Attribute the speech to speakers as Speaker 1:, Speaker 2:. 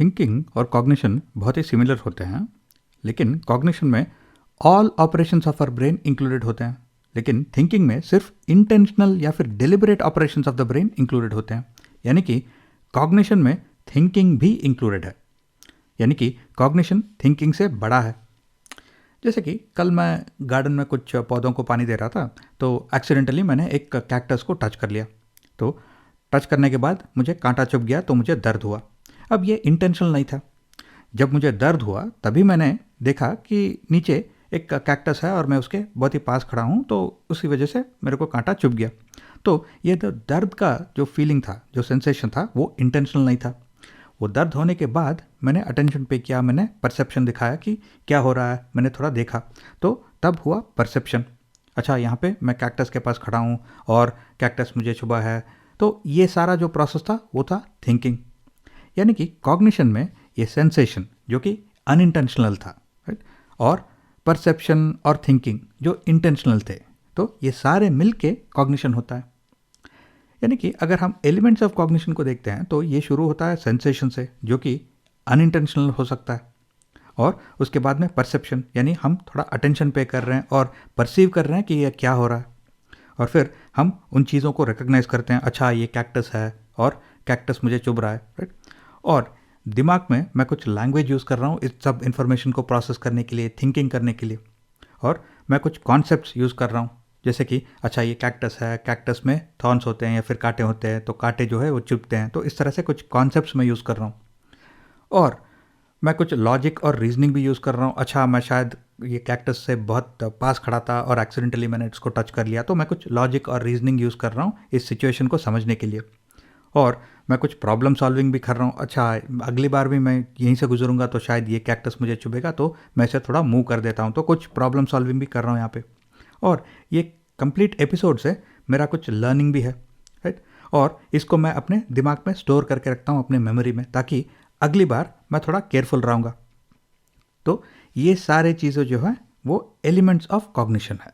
Speaker 1: Thinking और cognition बहुत ही similar होते हैं, लेकिन कॉग्निशन में all operations of our brain included होते हैं, लेकिन थिंकिंग में सिर्फ इंटेंशनल या फिर deliberate operations of the brain included होते हैं। यानी कि कॉग्निशन में थिंकिंग भी इंक्लूडेड है, यानी कि कॉग्निशन थिंकिंग से बड़ा है। जैसे कि कल मैं गार्डन में कुछ पौधों को पानी दे रहा था, तो एक्सीडेंटली मैंने एक कैक्टस को टच कर लिया। तो टच करने के बाद मुझे कांटा चुभ गया, तो मुझे दर्द हुआ। अब ये इंटेंशनल नहीं था। जब मुझे दर्द हुआ तभी मैंने देखा कि नीचे एक कैक्टस है और मैं उसके बहुत ही पास खड़ा हूँ, तो उसी वजह से मेरे को कांटा चुभ गया। तो ये तो दर्द का जो फीलिंग था, जो सेंसेशन था, वो इंटेंशनल नहीं था। वो दर्द होने के बाद मैंने अटेंशन पे किया, मैंने परसेप्शन दिखाया कि क्या हो रहा है, मैंने थोड़ा देखा, तो तब हुआ परसेप्शन। अच्छा, यहाँ पे मैं कैक्टस के पास खड़ा हूँ और कैक्टस मुझे छुआ है, तो ये सारा जो प्रोसेस था वो था थिंकिंग। यानी कि कॉग्निशन में ये सेंसेशन जो कि अनइंटेंशनल था, राइट, और परसेप्शन और थिंकिंग जो इंटेंशनल थे, तो ये सारे मिलके कॉग्निशन होता है। यानी कि अगर हम एलिमेंट्स ऑफ कॉग्निशन को देखते हैं तो ये शुरू होता है सेंसेशन से, जो कि अनइंटेंशनल हो सकता है, और उसके बाद में परसेप्शन, यानी हम थोड़ा अटेंशन पे कर रहे हैं और परसीव कर रहे हैं कि ये क्या हो रहा है, और फिर हम उन चीज़ों को रिकग्नाइज करते हैं, अच्छा ये कैक्टस है और कैक्टस मुझे चुभ रहा है, राइट। और दिमाग में मैं कुछ लैंग्वेज यूज़ कर रहा हूँ इस सब इन्फॉर्मेशन को प्रोसेस करने के लिए, थिंकिंग करने के लिए, और मैं कुछ कॉन्सेप्ट्स यूज़ कर रहा हूँ, जैसे कि अच्छा ये कैक्टस है, कैक्टस में थॉर्न्स होते हैं या फिर कांटे होते हैं, तो कांटे जो है वो चुभते हैं, तो इस तरह से कुछ कॉन्सेप्ट्स मैं यूज़ कर रहा हूँ। और मैं कुछ लॉजिक और रीजनिंग भी यूज़ कर रहा हूँ, अच्छा मैं शायद ये कैक्टस से बहुत पास खड़ा था और एक्सीडेंटली मैंने इसको टच कर लिया, तो मैं कुछ लॉजिक और रीजनिंग यूज़ कर रहा हूँ इस सिचुएशन को समझने के लिए। और मैं कुछ प्रॉब्लम सॉल्विंग भी कर रहा हूँ, अच्छा अगली बार भी मैं यहीं से गुजरूंगा तो शायद ये कैक्टस मुझे चुभेगा, तो मैं इसे थोड़ा मूव कर देता हूँ, तो कुछ प्रॉब्लम सॉल्विंग भी कर रहा हूँ यहाँ पे। और ये कंप्लीट एपिसोड से मेरा कुछ लर्निंग भी है, राइट, और इसको मैं अपने दिमाग में स्टोर करके रखता हूँ अपने मेमोरी में, ताकि अगली बार मैं थोड़ा केयरफुल रहूँगा। तो ये सारे चीज़ें जो है वो एलिमेंट्स ऑफ कॉग्निशन है।